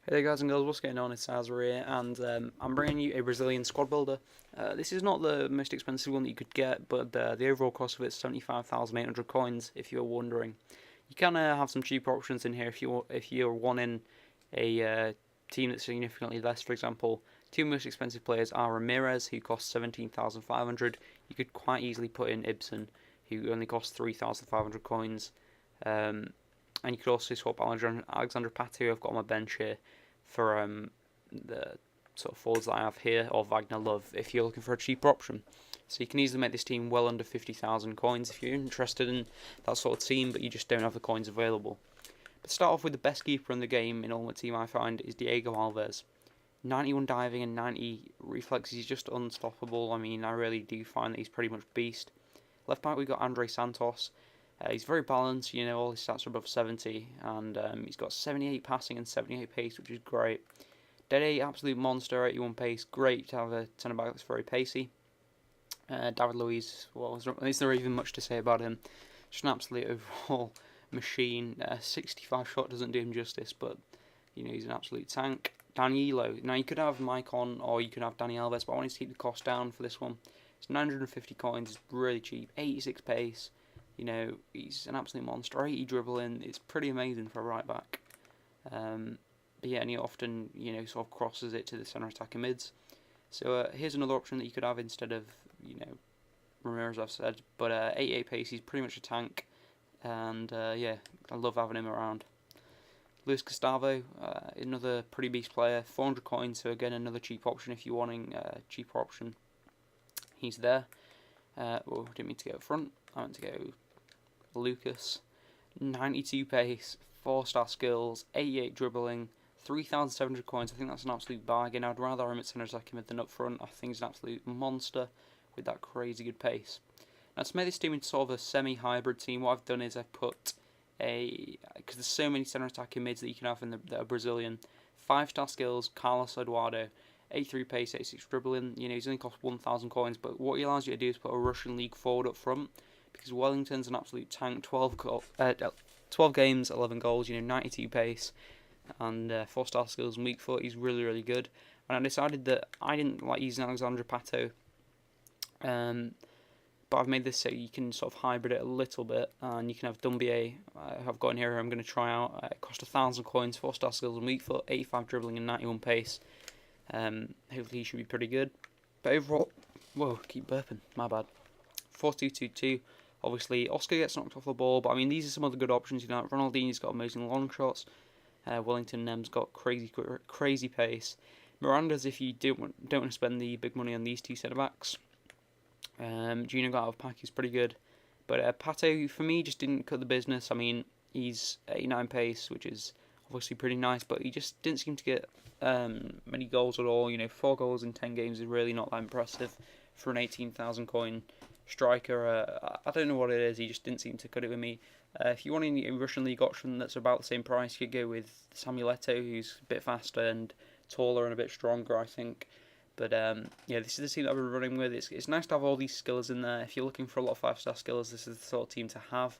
Hey there guys and girls, what's going on? It's Zazzri and I'm bringing you a Brazilian squad builder. This is not the most expensive one that you could get, but the overall cost of it is 75,800 coins, if you're wondering. You can have some cheaper options in here if you're wanting a team that's significantly less. For example, two most expensive players are Ramirez, who costs 17,500. You could quite easily put in Ibsen, who only costs 3,500 coins. Um, and you could also swap Alexandre Pato, I've got on my bench here, for the sort of forwards that I have here, or Wagner Love, if you're looking for a cheaper option. So you can easily make this team well under 50,000 coins if you're interested in that sort of team, but you just don't have the coins available. But start off with the best keeper in the game in Ultimate Team I find is Diego Alves. 91 diving and 90 reflexes, he's just unstoppable. I mean, I really do find that he's pretty much beast. Left back, we've got Andre Santos. He's very balanced, all his stats are above 70, and he's got 78 passing and 78 pace, which is great. Dede, absolute monster, 81 pace, great to have a centre back that's very pacey. David Luiz, well, there's not even much to say about him. Just an absolute overall machine. 65 shot doesn't do him justice, but he's an absolute tank. Danilo, now you could have Mike on, or you could have Dani Alves, but I wanted to keep the cost down for this one. It's 950 coins, it's really cheap, 86 pace. He's an absolute monster. 80 dribbling. It's pretty amazing for a right back. But yeah, and he often, sort of crosses it to the centre attacking mids. So here's another option that you could have instead of, Ramirez, I've said. But 88 pace, he's pretty much a tank. And yeah, I love having him around. Luis Gustavo, another pretty beast player. 400 coins, so again, another cheap option if you're wanting a cheaper option. He's there. Didn't mean to go up front. I meant to go Lucas, 92 pace, 4-star skills, 88 dribbling, 3,700 coins. I think that's an absolute bargain. I'd rather him at centre attacking mid than up front. I think he's an absolute monster with that crazy good pace. Now to make this team into sort of a semi-hybrid team, what I've done is I've put because there's so many centre attacking mids that you can have that are Brazilian. 5-star skills, Carlos Eduardo, 83 pace, 86 dribbling. He's only cost 1,000 coins, but what he allows you to do is put a Russian league forward up front, because Wellington's an absolute tank. 12 games, 11 goals, 92 pace, and 4-star skills and weak foot. He's really, really good. And I decided that I didn't like using Alexandre Pato, but I've made this so you can sort of hybrid it a little bit, and you can have Dumbier. I've got in here I'm going to try out. It cost 1,000 coins, 4-star skills and weak foot, 85 dribbling and 91 pace. Hopefully he should be pretty good. But overall, whoa, keep burping, my bad. 4-2-2-2. Obviously, Oscar gets knocked off the ball, but I mean, these are some of the good options. Ronaldinho's got amazing long shots. Wellington Nem's got crazy pace. Miranda's, if you don't want to spend the big money on these two centre backs. Gino got out of pack, he's pretty good. But Pato, for me, just didn't cut the business. I mean, he's 89 pace, which is obviously pretty nice, but he just didn't seem to get many goals at all. 4 goals in 10 games is really not that impressive for an 18,000 coin striker. I don't know what it is, he just didn't seem to cut it with me. If you want a Russian league option that's about the same price, you could go with Samuel Eto'o, who's a bit faster and taller and a bit stronger, I think. But yeah, this is the team that I've been running with. It's nice to have all these skills in there. If you're looking for a lot of 5-star skills, this is the sort of team to have.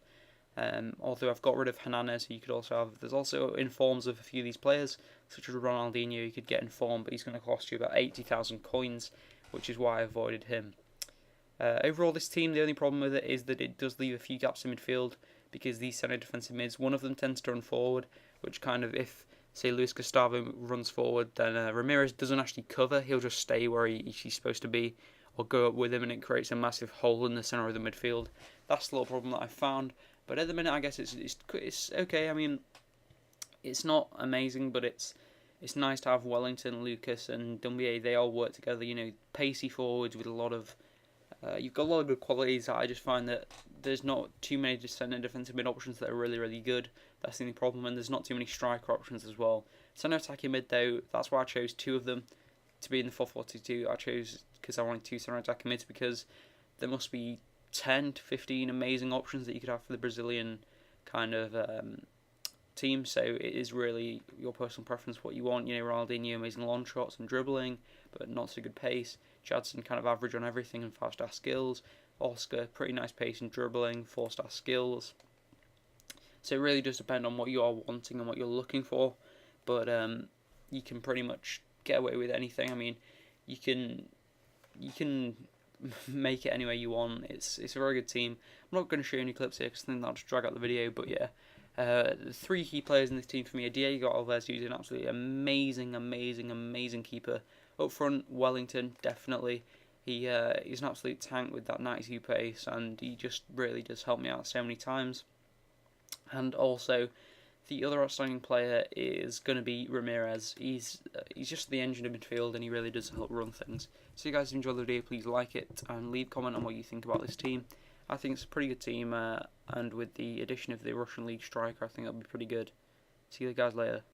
Although I've got rid of Hernandez, who you could also have. There's also informs of a few of these players, such as Ronaldinho. You could get informed, but he's going to cost you about 80,000 coins, which is why I avoided him. Overall, this team, the only problem with it is that it does leave a few gaps in midfield, because these centre defensive mids, one of them tends to run forward, which kind of, if, say, Luis Gustavo runs forward, then Ramirez doesn't actually cover, he'll just stay where he's supposed to be, or go up with him, and it creates a massive hole in the centre of the midfield. That's the little problem that I found, but at the minute, I guess it's okay. I mean, it's not amazing, but it's nice to have Wellington, Lucas, and Dumbier. They all work together, pacey forwards with a lot of you've got a lot of good qualities. I just find that there's not too many centre defensive mid options that are really, really good. That's the only problem, and there's not too many striker options as well. Centre attacking mid, though, that's why I chose 2 of them to be in the 4-4-2-2. I chose because I wanted 2 centre attacking mids, because there must be 10 to 15 amazing options that you could have for the Brazilian kind of team. So it is really your personal preference what you want. Ronaldinho, amazing long shots and dribbling, but not so good pace. Jadson kind of average on everything and 5-star skills. Oscar, pretty nice pace and dribbling, 4-star skills. So it really does depend on what you are wanting and what you're looking for. But you can pretty much get away with anything. I mean, you can make it any way you want. It's a very good team. I'm not going to show you any clips here because I think that'll just drag out the video. But yeah, the three key players in this team for me are Diego Alves, who's an absolutely amazing keeper. Up front, Wellington, definitely. He's an absolute tank with that 92 pace, and he just really does help me out so many times. And also, the other outstanding player is going to be Ramirez. He's just the engine of midfield, and he really does help run things. So if you guys enjoyed the video, please like it and leave a comment on what you think about this team. I think it's a pretty good team, and with the addition of the Russian League striker, I think that'll be pretty good. See you guys later.